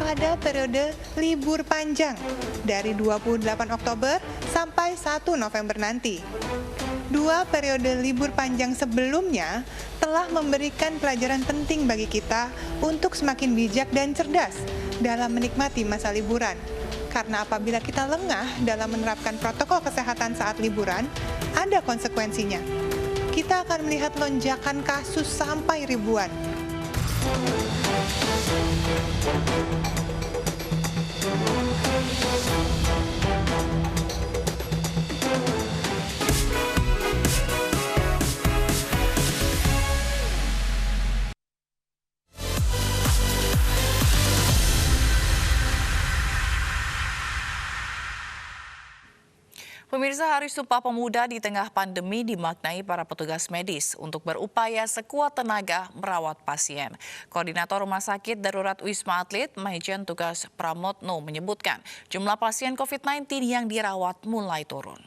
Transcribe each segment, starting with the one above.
pada periode libur panjang dari 28 Oktober sampai 1 November nanti. Dua periode libur panjang sebelumnya telah memberikan pelajaran penting bagi kita untuk semakin bijak dan cerdas dalam menikmati masa liburan. Karena apabila kita lengah dalam menerapkan protokol kesehatan saat liburan, ada konsekuensinya. Kita akan melihat lonjakan kasus sampai ribuan. Pemirsa, Hari Sumpah Pemuda di tengah pandemi dimaknai para petugas medis untuk berupaya sekuat tenaga merawat pasien. Koordinator Rumah Sakit Darurat Wisma Atlet, Maijen Tugas Pramotno menyebutkan jumlah pasien COVID-19 yang dirawat mulai turun.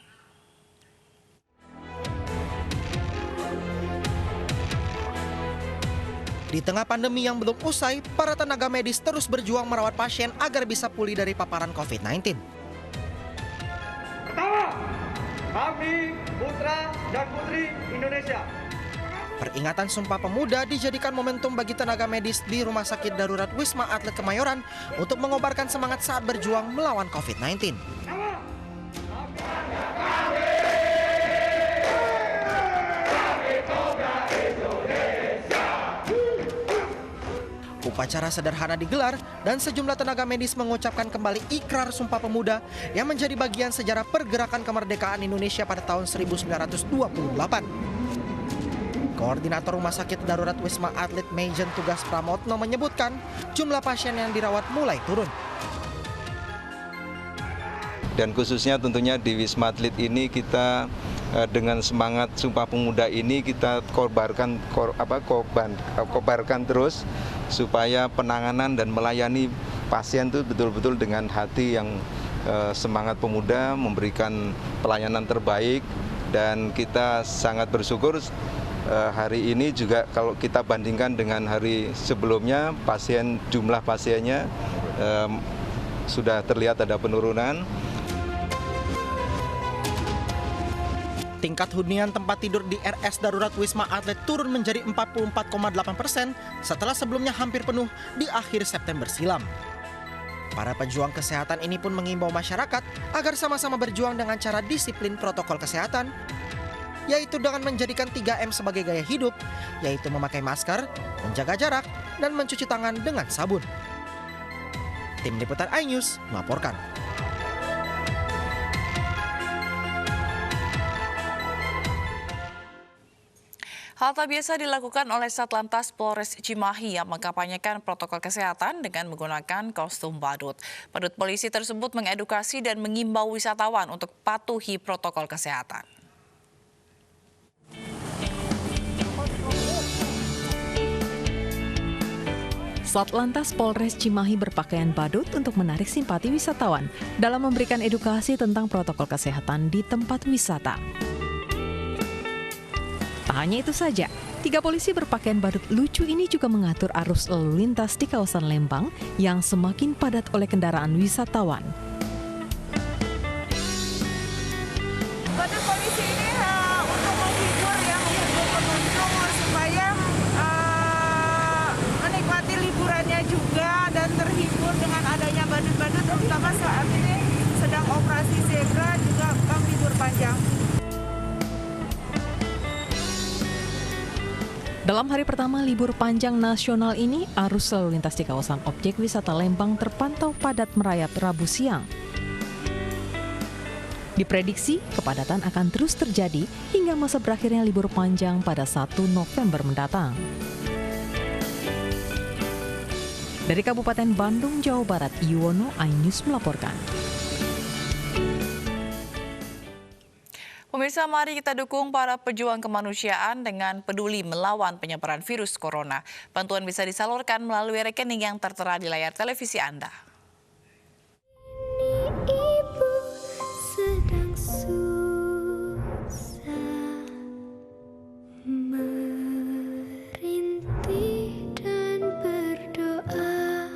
Di tengah pandemi yang belum usai, para tenaga medis terus berjuang merawat pasien agar bisa pulih dari paparan COVID-19. Pertama, kami putra dan putri Indonesia. Peringatan Sumpah Pemuda dijadikan momentum bagi tenaga medis di Rumah Sakit Darurat Wisma Atlet Kemayoran untuk mengobarkan semangat saat berjuang melawan COVID-19. Upacara sederhana digelar dan sejumlah tenaga medis mengucapkan kembali ikrar Sumpah Pemuda yang menjadi bagian sejarah pergerakan kemerdekaan Indonesia pada tahun 1928. Koordinator Rumah Sakit Darurat Wisma Atlet Maijen Tugas Pramotno menyebutkan jumlah pasien yang dirawat mulai turun. Dan khususnya tentunya di Wisma Atlet ini kita dengan semangat Sumpah Pemuda ini kita kobarkan terus supaya penanganan dan melayani pasien itu betul-betul dengan hati yang semangat pemuda, memberikan pelayanan terbaik, dan kita sangat bersyukur hari ini juga kalau kita bandingkan dengan hari sebelumnya, jumlah pasiennya sudah terlihat ada penurunan. Tingkat hunian tempat tidur di RS Darurat Wisma Atlet turun menjadi 44,8% setelah sebelumnya hampir penuh di akhir September silam. Para pejuang kesehatan ini pun mengimbau masyarakat agar sama-sama berjuang dengan cara disiplin protokol kesehatan, yaitu dengan menjadikan 3M sebagai gaya hidup, yaitu memakai masker, menjaga jarak, dan mencuci tangan dengan sabun. Tim Liputan iNews melaporkan. Hal tak biasa dilakukan oleh Satlantas Polres Cimahi yang mengkampanyekan protokol kesehatan dengan menggunakan kostum badut. Badut polisi tersebut mengedukasi dan mengimbau wisatawan untuk patuhi protokol kesehatan. Satlantas Polres Cimahi berpakaian badut untuk menarik simpati wisatawan dalam memberikan edukasi tentang protokol kesehatan di tempat wisata. Tak hanya itu saja, 3 polisi berpakaian badut lucu ini juga mengatur arus lalu lintas di kawasan Lembang yang semakin padat oleh kendaraan wisatawan. Badut polisi ini untuk menghibur pengunjung supaya menikmati liburannya juga dan terhibur dengan adanya badut-badut, terutama saat ini sedang operasi zebra juga libur panjang. Dalam hari pertama libur panjang nasional ini, arus lalu lintas di kawasan objek wisata Lembang terpantau padat merayap Rabu siang. Diprediksi kepadatan akan terus terjadi hingga masa berakhirnya libur panjang pada 1 November mendatang. Dari Kabupaten Bandung, Jawa Barat, Yuwono, iNews melaporkan. Pemirsa, mari kita dukung para pejuang kemanusiaan dengan peduli melawan penyebaran virus corona. Bantuan bisa disalurkan melalui rekening yang tertera di layar televisi Anda. Ibu sedang susah merintih dan berdoa.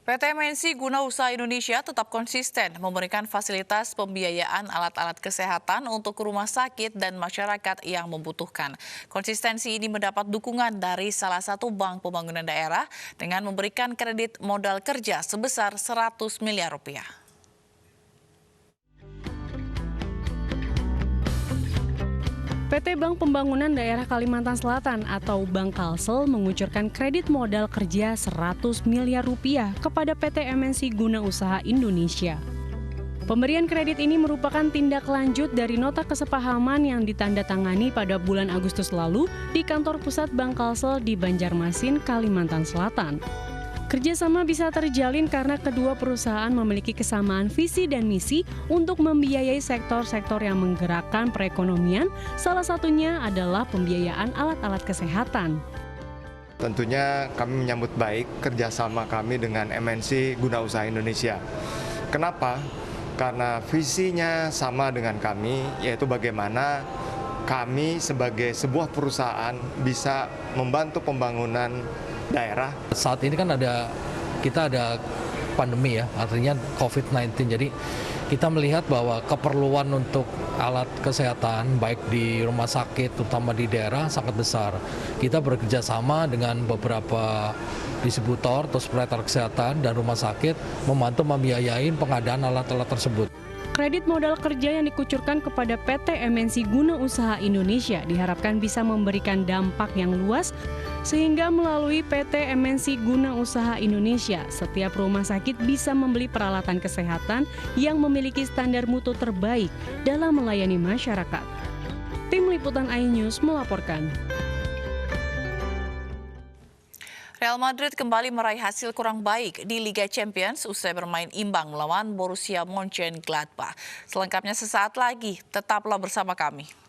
PT MNC Guna Usaha Indonesia tetap konsisten memberikan fasilitas pembiayaan alat-alat kesehatan untuk rumah sakit dan masyarakat yang membutuhkan. Konsistensi ini mendapat dukungan dari salah satu bank pembangunan daerah dengan memberikan kredit modal kerja sebesar 100 miliar rupiah. PT Bank Pembangunan Daerah Kalimantan Selatan atau Bank Kalsel mengucurkan kredit modal kerja 100 miliar rupiah kepada PT MNC Guna Usaha Indonesia. Pemberian kredit ini merupakan tindak lanjut dari nota kesepahaman yang ditandatangani pada bulan Agustus lalu di kantor pusat Bank Kalsel di Banjarmasin, Kalimantan Selatan. Kerjasama bisa terjalin karena kedua perusahaan memiliki kesamaan visi dan misi untuk membiayai sektor-sektor yang menggerakkan perekonomian, salah satunya adalah pembiayaan alat-alat kesehatan. Tentunya kami menyambut baik kerjasama kami dengan MNC Guna Usaha Indonesia. Kenapa? Karena visinya sama dengan kami, yaitu bagaimana kami sebagai sebuah perusahaan bisa membantu pembangunan daerah. Saat ini kan kita ada pandemi ya, artinya COVID-19. Jadi kita melihat bahwa keperluan untuk alat kesehatan baik di rumah sakit terutama di daerah sangat besar. Kita bekerja sama dengan beberapa distributor atau supplier kesehatan dan rumah sakit membantu membiayai pengadaan alat-alat tersebut. Kredit modal kerja yang dikucurkan kepada PT MNC Guna Usaha Indonesia diharapkan bisa memberikan dampak yang luas sehingga melalui PT MNC Guna Usaha Indonesia, setiap rumah sakit bisa membeli peralatan kesehatan yang memiliki standar mutu terbaik dalam melayani masyarakat. Tim Liputan iNews melaporkan. Real Madrid kembali meraih hasil kurang baik di Liga Champions usai bermain imbang melawan Borussia Mönchengladbach. Selengkapnya sesaat lagi, tetaplah bersama kami.